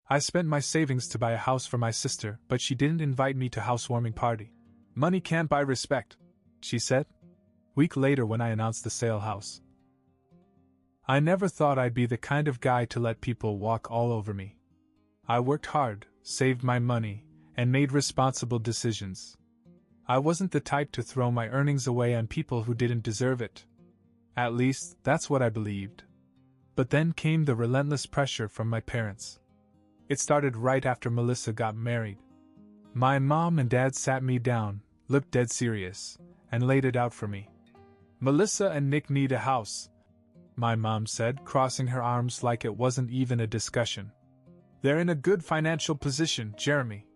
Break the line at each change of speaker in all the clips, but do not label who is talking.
I spent my savings to buy a house for my sister, but she didn't invite me to housewarming party. Money can't buy respect, she said. Week later when I announced the sale house. I never thought I'd be the kind of guy to let people walk all over me. I worked hard, saved my money, and made responsible decisions. I wasn't the type to throw my earnings away on people who didn't deserve it. At least, that's what I believed. But then came the relentless pressure from my parents. It started right after Melissa got married. My mom and dad sat me down, looked dead serious, and laid it out for me. Melissa and Nick need a house, my mom said, crossing her arms like it wasn't even a discussion. They're in a good financial position, Jeremy.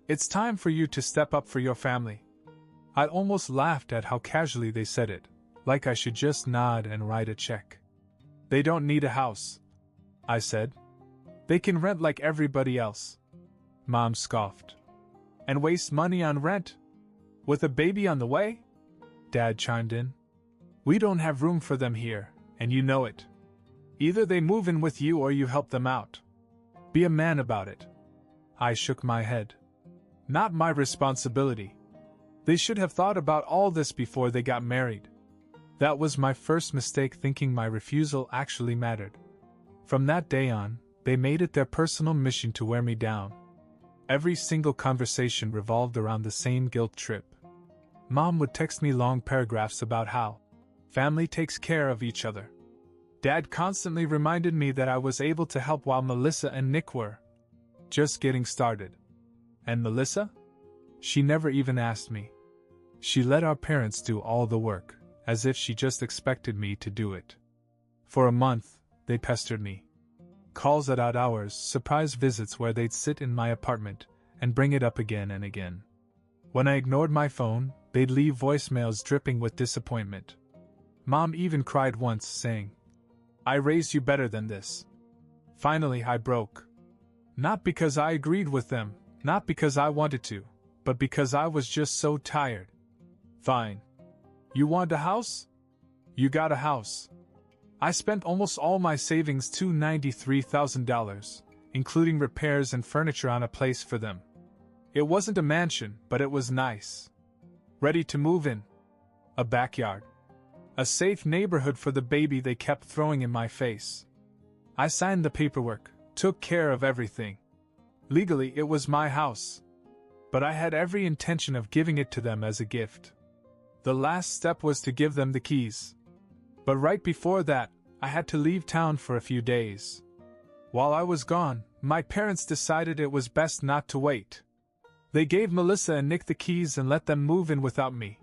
It's time for you to step up for your family. I almost laughed at how casually they said it, like I should just nod and write a check. They don't need a house, I said. They can rent like everybody else. Mom scoffed. And waste money on rent? With a baby on the way? Dad chimed in. We don't have room for them here, and you know it. Either they move in with you or you help them out. Be a man about it. I shook my head. Not my responsibility. They should have thought about all this before they got married. That was my first mistake, thinking my refusal actually mattered. From that day on, they made it their personal mission to wear me down. Every single conversation revolved around the same guilt trip. Mom would text me long paragraphs about how family takes care of each other. Dad constantly reminded me that I was able to help while Melissa and Nick were just getting started. And Melissa? She never even asked me. She let our parents do all the work, as if she just expected me to do it. For a month, they pestered me. Calls at odd hours, surprise visits where they'd sit in my apartment and bring it up again and again. When I ignored my phone, they'd leave voicemails dripping with disappointment. Mom even cried once, saying, I raised you better than this. Finally, I broke. Not because I agreed with them, not because I wanted to, but because I was just so tired. Fine. You want a house? You got a house. I spent almost all my savings, $293,000, including repairs and furniture, on a place for them. It wasn't a mansion, but it was nice. Ready to move in. A backyard. A safe neighborhood for the baby they kept throwing in my face. I signed the paperwork, took care of everything. Legally, it was my house. But I had every intention of giving it to them as a gift. The last step was to give them the keys. But right before that, I had to leave town for a few days. While I was gone, my parents decided it was best not to wait. They gave Melissa and Nick the keys and let them move in without me.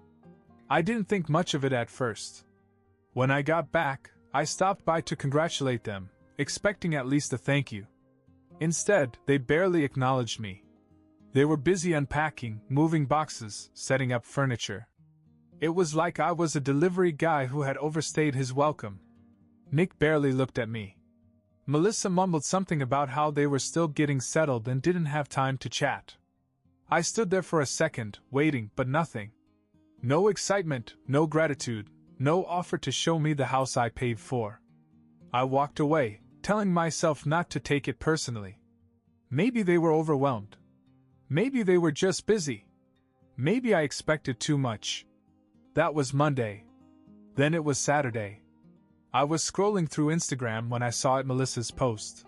I didn't think much of it at first. When I got back, I stopped by to congratulate them, expecting at least a thank you. Instead, they barely acknowledged me. They were busy unpacking, moving boxes, setting up furniture. It was like I was a delivery guy who had overstayed his welcome. Nick barely looked at me. Melissa mumbled something about how they were still getting settled and didn't have time to chat. I stood there for a second, waiting, but nothing. No excitement, no gratitude, no offer to show me the house I paid for. I walked away, telling myself not to take it personally. Maybe they were overwhelmed. Maybe they were just busy. Maybe I expected too much. That was Monday. Then it was Saturday. I was scrolling through Instagram when I saw Melissa's post.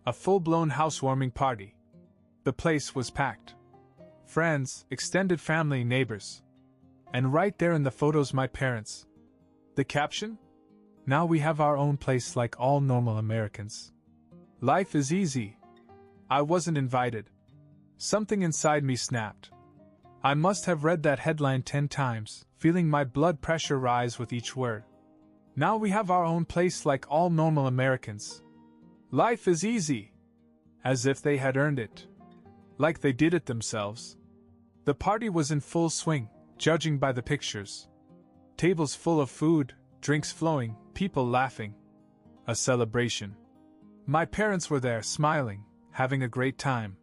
A full-blown housewarming party. The place was packed. Friends, extended family, neighbors. And right there in the photos, my parents. The caption? Now we have our own place like all normal Americans. Life is easy. I wasn't invited. Something inside me snapped. I must have read that headline 10 times, feeling my blood pressure rise with each word. Now we have our own place like all normal Americans. Life is easy. As if they had earned it. Like they did it themselves. The party was in full swing, judging by the pictures. Tables full of food, drinks flowing, people laughing. A celebration. My parents were there, smiling, having a great time.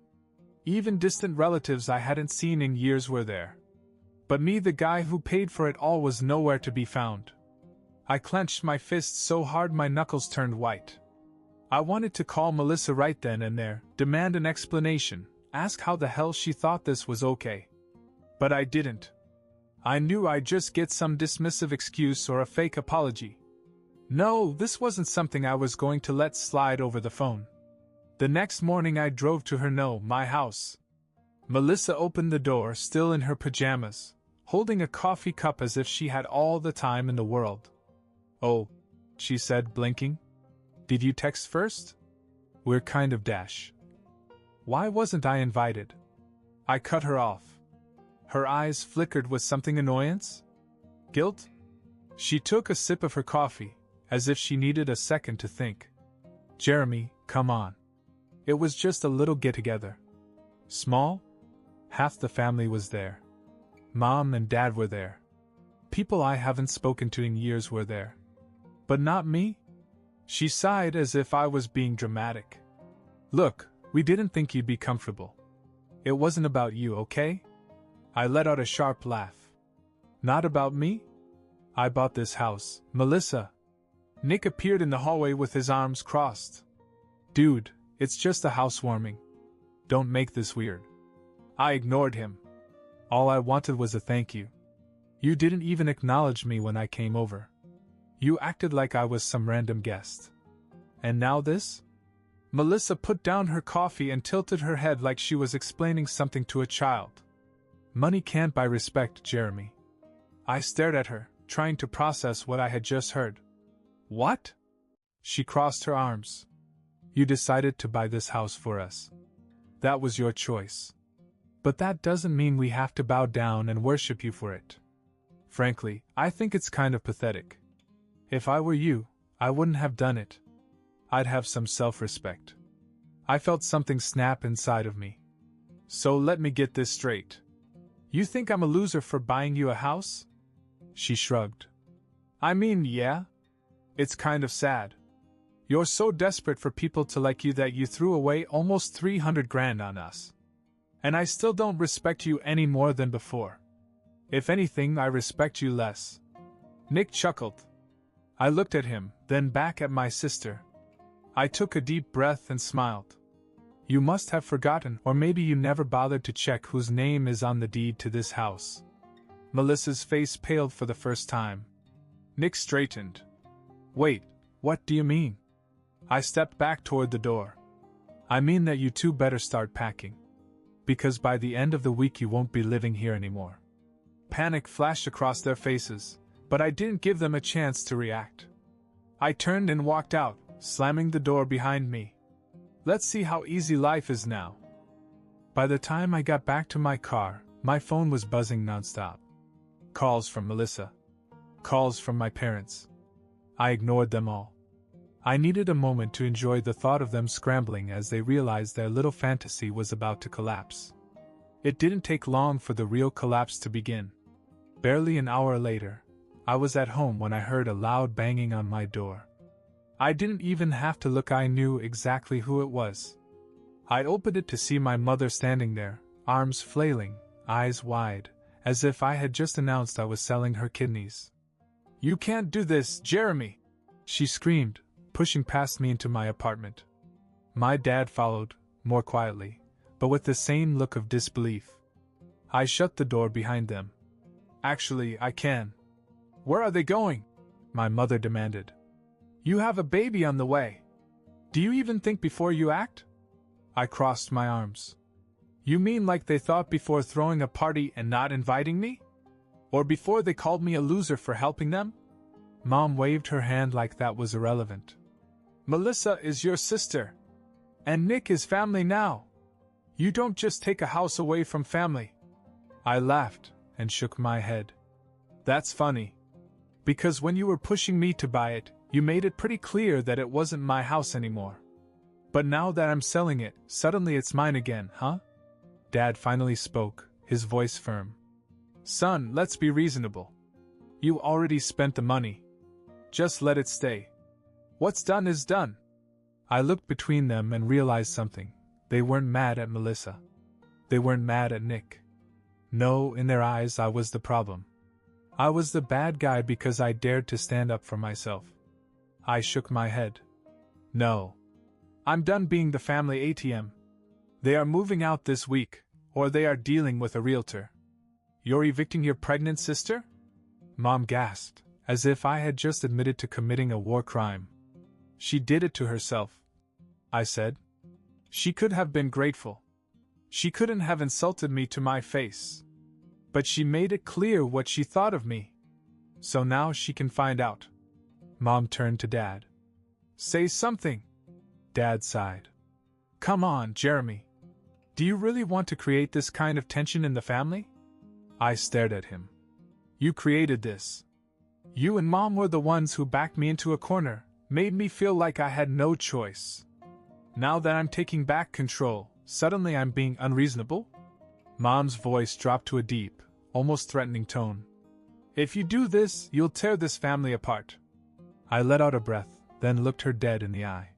Even distant relatives I hadn't seen in years were there. But me, the guy who paid for it all, was nowhere to be found. I clenched my fists so hard my knuckles turned white. I wanted to call Melissa right then and there, demand an explanation, ask how the hell she thought this was okay. But I didn't. I knew I'd just get some dismissive excuse or a fake apology. No, this wasn't something I was going to let slide over the phone. The next morning I drove to my house. Melissa opened the door, still in her pajamas, holding a coffee cup as if she had all the time in the world. "Oh," she said, blinking. "Did you text first? We're kind of dash." Why wasn't I invited? I cut her off. Her eyes flickered with something annoyance? Guilt? She took a sip of her coffee, as if she needed a second to think. "Jeremy, come on. It was just a little get-together. Small? Half the family was there. Mom and Dad were there. People I haven't spoken to in years were there. But not me?" She sighed as if I was being dramatic. "Look, we didn't think you'd be comfortable. It wasn't about you, okay?" I let out a sharp laugh. "Not about me? I bought this house, Melissa." Nick appeared in the hallway with his arms crossed. "Dude, it's just a housewarming. Don't make this weird." I ignored him. All I wanted was a thank you. You didn't even acknowledge me when I came over. You acted like I was some random guest. And now this? Melissa put down her coffee and tilted her head like she was explaining something to a child. "Money can't buy respect, Jeremy." I stared at her, trying to process what I had just heard. "What?" She crossed her arms. "You decided to buy this house for us. That was your choice. But that doesn't mean we have to bow down and worship you for it. Frankly, I think it's kind of pathetic. If I were you, I wouldn't have done it. I'd have some self-respect." I felt something snap inside of me. "So let me get this straight. You think I'm a loser for buying you a house?" She shrugged. "I mean, yeah. It's kind of sad. You're so desperate for people to like you that you threw away almost 300 grand on us. And I still don't respect you any more than before. If anything, I respect you less." Nick chuckled. I looked at him, then back at my sister. I took a deep breath and smiled. "You must have forgotten, or maybe you never bothered to check whose name is on the deed to this house." Melissa's face paled for the first time. Nick straightened. "Wait, what do you mean?" I stepped back toward the door. "I mean that you two better start packing. Because by the end of the week you won't be living here anymore." Panic flashed across their faces, but I didn't give them a chance to react. I turned and walked out, slamming the door behind me. Let's see how easy life is now. By the time I got back to my car, my phone was buzzing nonstop. Calls from Melissa. Calls from my parents. I ignored them all. I needed a moment to enjoy the thought of them scrambling as they realized their little fantasy was about to collapse. It didn't take long for the real collapse to begin. Barely an hour later, I was at home when I heard a loud banging on my door. I didn't even have to look, I knew exactly who it was. I opened it to see my mother standing there, arms flailing, eyes wide, as if I had just announced I was selling her kidneys. "You can't do this, Jeremy!" she screamed, pushing past me into my apartment. My dad followed, more quietly, but with the same look of disbelief. I shut the door behind them. "Actually, I can." "Where are they going?" my mother demanded. "You have a baby on the way. Do you even think before you act?" I crossed my arms. "You mean like they thought before throwing a party and not inviting me? Or before they called me a loser for helping them?" Mom waved her hand like that was irrelevant. "Melissa is your sister. And Nick is family now. You don't just take a house away from family." I laughed and shook my head. "That's funny. Because when you were pushing me to buy it, you made it pretty clear that it wasn't my house anymore. But now that I'm selling it, suddenly it's mine again, huh?" Dad finally spoke, his voice firm. "Son, let's be reasonable. You already spent the money. Just let it stay. What's done is done." I looked between them and realized something. They weren't mad at Melissa. They weren't mad at Nick. No, in their eyes I was the problem. I was the bad guy because I dared to stand up for myself. I shook my head. "No. I'm done being the family ATM. They are moving out this week, or they are dealing with a realtor. You're evicting your pregnant sister? Mom gasped, as if I had just admitted to committing a war crime. She did it to herself, I said. She could have been grateful. She couldn't have insulted me to my face. But she made it clear what she thought of me. So now she can find out. Mom turned to Dad. Say something. Dad sighed. Come on, Jeremy. Do you really want to create this kind of tension in the family? I stared at him. You created this. You and Mom were the ones who backed me into a corner, made me feel like I had no choice. Now that I'm taking back control, suddenly I'm being unreasonable? Mom's voice dropped to a deep, almost threatening tone. If you do this, you'll tear this family apart. I let out a breath, then looked her dead in the eye.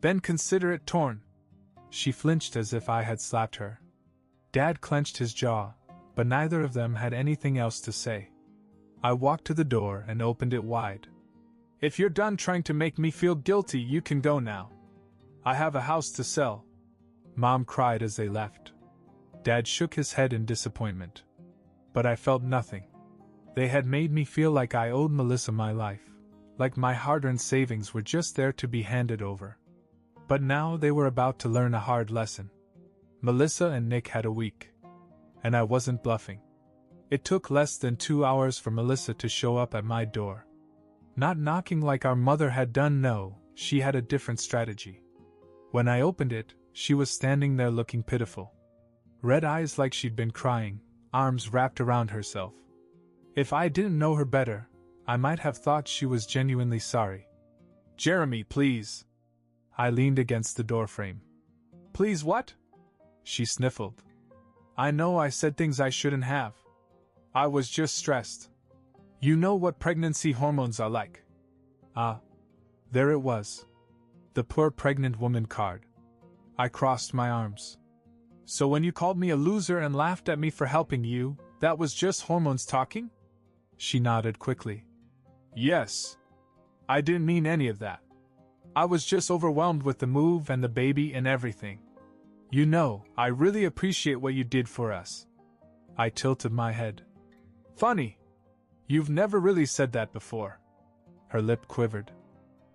Then consider it torn. She flinched as if I had slapped her. Dad clenched his jaw, but neither of them had anything else to say. I walked to the door and opened it wide. If you're done trying to make me feel guilty, you can go now. I have a house to sell. Mom cried as they left. Dad shook his head in disappointment. But I felt nothing. They had made me feel like I owed Melissa my life, like my hard-earned savings were just there to be handed over. But now they were about to learn a hard lesson. Melissa and Nick had a week. And I wasn't bluffing. It took less than 2 hours for Melissa to show up at my door. Not knocking like our mother had done, no, she had a different strategy. When I opened it, she was standing there looking pitiful. Red eyes like she'd been crying, arms wrapped around herself. If I didn't know her better, I might have thought she was genuinely sorry. Jeremy, please. I leaned against the doorframe. Please what? She sniffled. I know I said things I shouldn't have. I was just stressed. You know what pregnancy hormones are like. Ah. There it was. The poor pregnant woman card. I crossed my arms. So when you called me a loser and laughed at me for helping you, that was just hormones talking? She nodded quickly. Yes. I didn't mean any of that. I was just overwhelmed with the move and the baby and everything. You know, I really appreciate what you did for us. I tilted my head. Funny. You've never really said that before. Her lip quivered.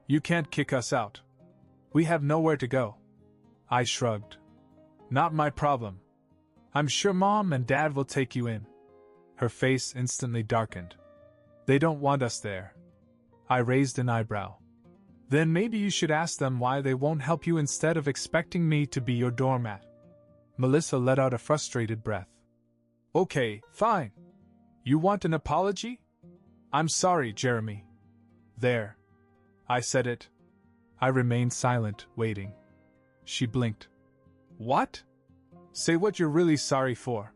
You can't kick us out. We have nowhere to go. I shrugged. Not my problem. I'm sure Mom and Dad will take you in. Her face instantly darkened. They don't want us there. I raised an eyebrow. Then maybe you should ask them why they won't help you instead of expecting me to be your doormat. Melissa let out a frustrated breath. Okay, fine. You want an apology? I'm sorry, Jeremy. There. I said it. I remained silent, waiting. She blinked. What? Say what you're really sorry for.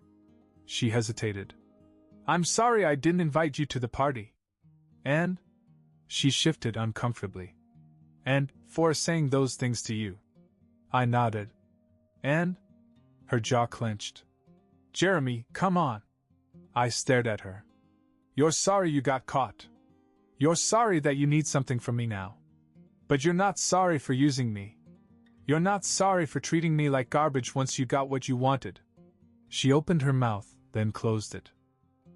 She hesitated. I'm sorry I didn't invite you to the party. And? She shifted uncomfortably. And, for saying those things to you. I nodded. And? Her jaw clenched. Jeremy, come on. I stared at her. You're sorry you got caught. You're sorry that you need something from me now. But you're not sorry for using me. You're not sorry for treating me like garbage once you got what you wanted. She opened her mouth, then closed it.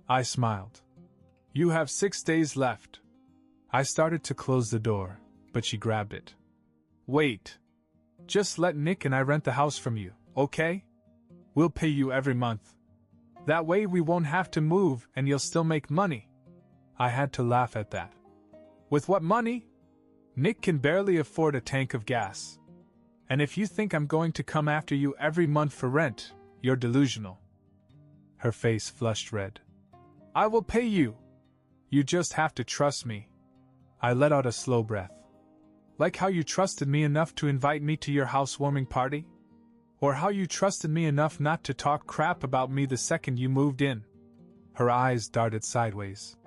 I smiled. You have 6 days left. I started to close the door, but she grabbed it. Wait. Just let Nick and I rent the house from you, okay? We'll pay you every month. That way we won't have to move and you'll still make money. I had to laugh at that. With what money? Nick can barely afford a tank of gas. And if you think I'm going to come after you every month for rent, you're delusional. Her face flushed red. I will pay you. You just have to trust me. I let out a slow breath. Like how you trusted me enough to invite me to your housewarming party? Or how you trusted me enough not to talk crap about me the second you moved in? Her eyes darted sideways.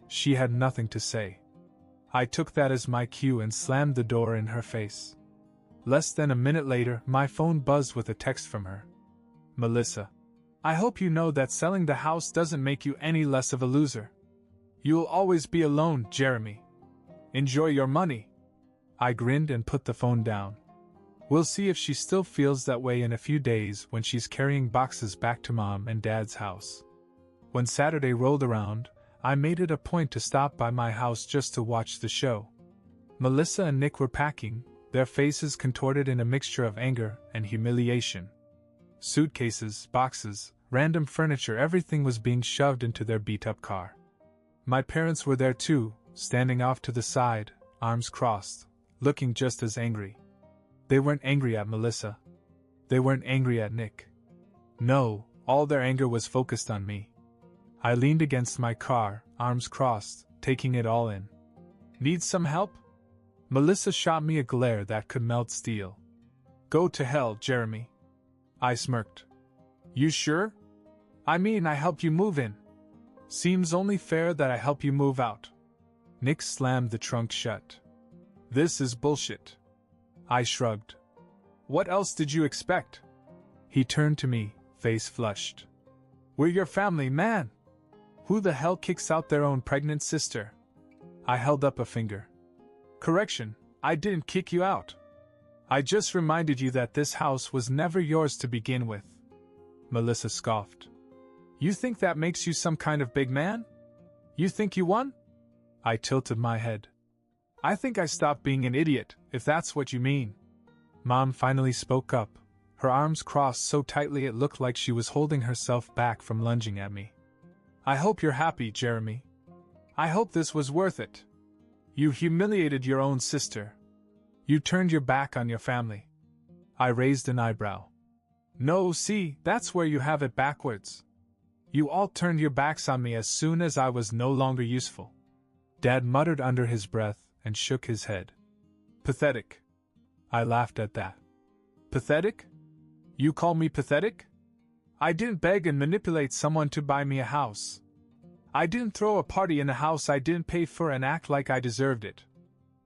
She had nothing to say. I took that as my cue and slammed the door in her face. Less than a minute later, my phone buzzed with a text from her. Melissa, I hope you know that selling the house doesn't make you any less of a loser. You'll always be alone, Jeremy. Enjoy your money. I grinned and put the phone down. We'll see if she still feels that way in a few days when she's carrying boxes back to Mom and Dad's house. When Saturday rolled around, I made it a point to stop by my house just to watch the show. Melissa and Nick were packing, their faces contorted in a mixture of anger and humiliation. Suitcases, boxes, random furniture, everything was being shoved into their beat-up car. My parents were there too, standing off to the side, arms crossed, looking just as angry. They weren't angry at Melissa. They weren't angry at Nick. No, all their anger was focused on me. I leaned against my car, arms crossed, taking it all in. Need some help? Melissa shot me a glare that could melt steel. Go to hell, Jeremy. I smirked. You sure? I mean, I helped you move in. Seems only fair that I help you move out. Nick slammed the trunk shut. This is bullshit. I shrugged. What else did you expect? He turned to me, face flushed. We're your family, man. Who the hell kicks out their own pregnant sister? I held up a finger. Correction, I didn't kick you out. I just reminded you that this house was never yours to begin with. Melissa scoffed. You think that makes you some kind of big man? You think you won? I tilted my head. I think I stopped being an idiot, if that's what you mean. Mom finally spoke up, her arms crossed so tightly it looked like she was holding herself back from lunging at me. I hope you're happy, Jeremy. I hope this was worth it. You humiliated your own sister. You turned your back on your family. I raised an eyebrow. No, see, that's where you have it backwards. You all turned your backs on me as soon as I was no longer useful. Dad muttered under his breath and shook his head. Pathetic. I laughed at that. Pathetic? You call me pathetic? I didn't beg and manipulate someone to buy me a house. I didn't throw a party in a house I didn't pay for and act like I deserved it.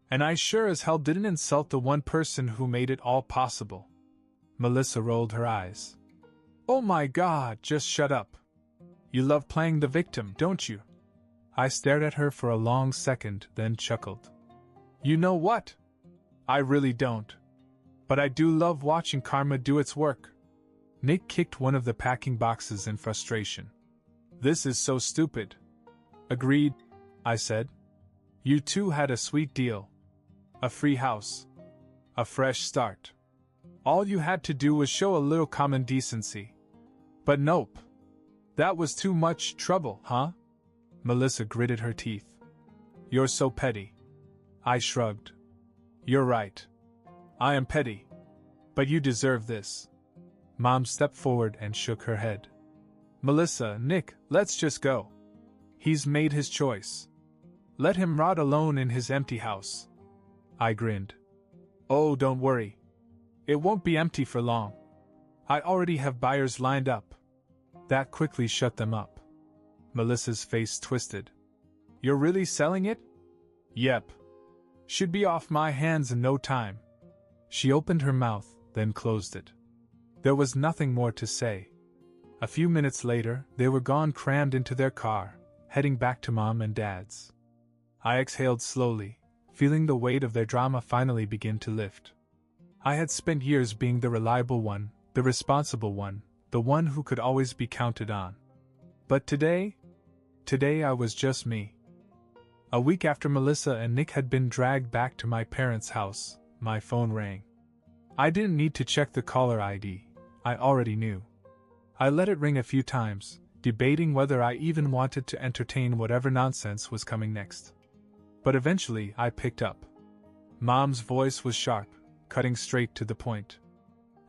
And I sure as hell didn't insult the one person who made it all possible. Melissa rolled her eyes. Oh my God, just shut up. You love playing the victim, don't you? I stared at her for a long second, then chuckled. You know what? I really don't. But I do love watching karma do its work. Nick kicked one of the packing boxes in frustration. This is so stupid. Agreed, I said. You two had a sweet deal. A free house. A fresh start. All you had to do was show a little common decency. But nope. That was too much trouble, huh? Melissa gritted her teeth. You're so petty. I shrugged. You're right. I am petty. But you deserve this. Mom stepped forward and shook her head. Melissa, Nick, let's just go. He's made his choice. Let him rot alone in his empty house. I grinned. Oh, don't worry. It won't be empty for long. I already have buyers lined up. That quickly shut them up. Melissa's face twisted. You're really selling it? Yep. Should be off my hands in no time. She opened her mouth, then closed it. There was nothing more to say. A few minutes later, they were gone, crammed into their car, heading back to Mom and Dad's. I exhaled slowly, feeling the weight of their drama finally begin to lift. I had spent years being the reliable one, the responsible one, the one who could always be counted on. But today I was just me. A week after Melissa and Nick had been dragged back to my parents' house, my phone rang. I didn't need to check the caller ID, I already knew. I let it ring a few times, debating whether I even wanted to entertain whatever nonsense was coming next. But eventually I picked up. Mom's voice was sharp, cutting straight to the point.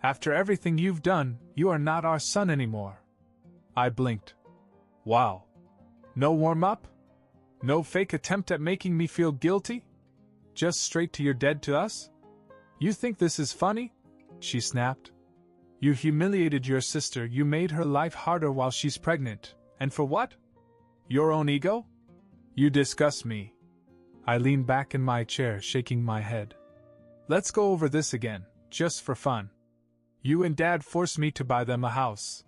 After everything you've done, you are not our son anymore. I blinked. Wow. No warm-up? No fake attempt at making me feel guilty? Just straight to you're dead to us? You think this is funny? She snapped. You humiliated your sister, you made her life harder while she's pregnant, and for what? Your own ego? You disgust me. I leaned back in my chair, shaking my head. Let's go over this again, just for fun. You and Dad forced me to buy them a house.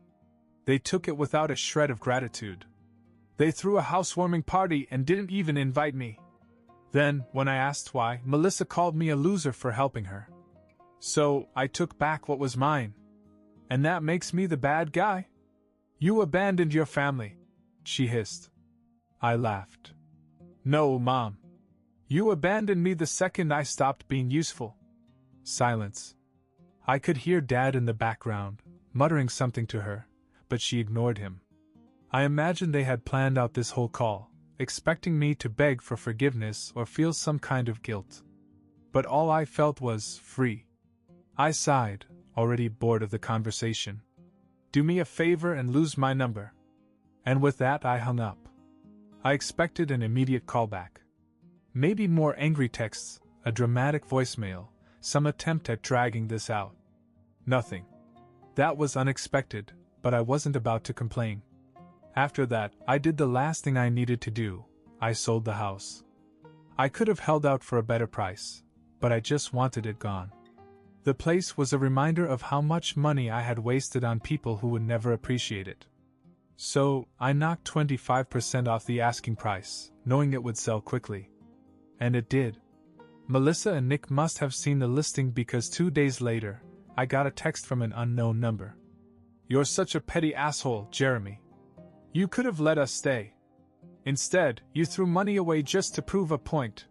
They took it without a shred of gratitude. They threw a housewarming party and didn't even invite me. Then, when I asked why, Melissa called me a loser for helping her. So, I took back what was mine. And that makes me the bad guy? You abandoned your family, she hissed. I laughed. No, Mom. You abandoned me the second I stopped being useful. Silence. I could hear Dad in the background, muttering something to her, but she ignored him. I imagined they had planned out this whole call, expecting me to beg for forgiveness or feel some kind of guilt. But all I felt was free. I sighed, already bored of the conversation. Do me a favor and lose my number. And with that I hung up. I expected an immediate callback. Maybe more angry texts, a dramatic voicemail, some attempt at dragging this out. Nothing. That was unexpected, but I wasn't about to complain. After that, I did the last thing I needed to do. I sold the house. I could have held out for a better price, but I just wanted it gone. The place was a reminder of how much money I had wasted on people who would never appreciate it. So, I knocked 25% off the asking price, knowing it would sell quickly. And it did. Melissa and Nick must have seen the listing because 2 days later, I got a text from an unknown number. You're such a petty asshole, Jeremy. You could have let us stay. Instead, you threw money away just to prove a point.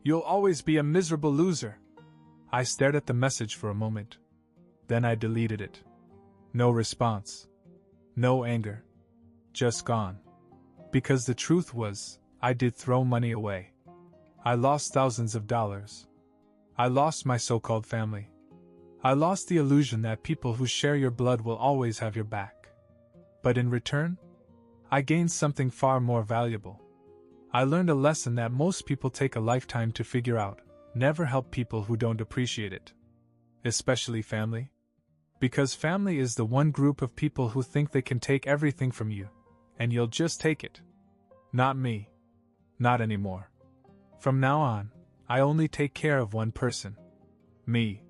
You'll always be a miserable loser. I stared at the message for a moment. Then I deleted it. No response. No anger. Just gone. Because the truth was, I did throw money away. I lost thousands of dollars. I lost my so-called family. I lost the illusion that people who share your blood will always have your back. But in return, I gained something far more valuable. I learned a lesson that most people take a lifetime to figure out. Never help people who don't appreciate it. Especially family. Because family is the one group of people who think they can take everything from you, and you'll just take it. Not me. Not anymore. From now on, I only take care of one person. Me.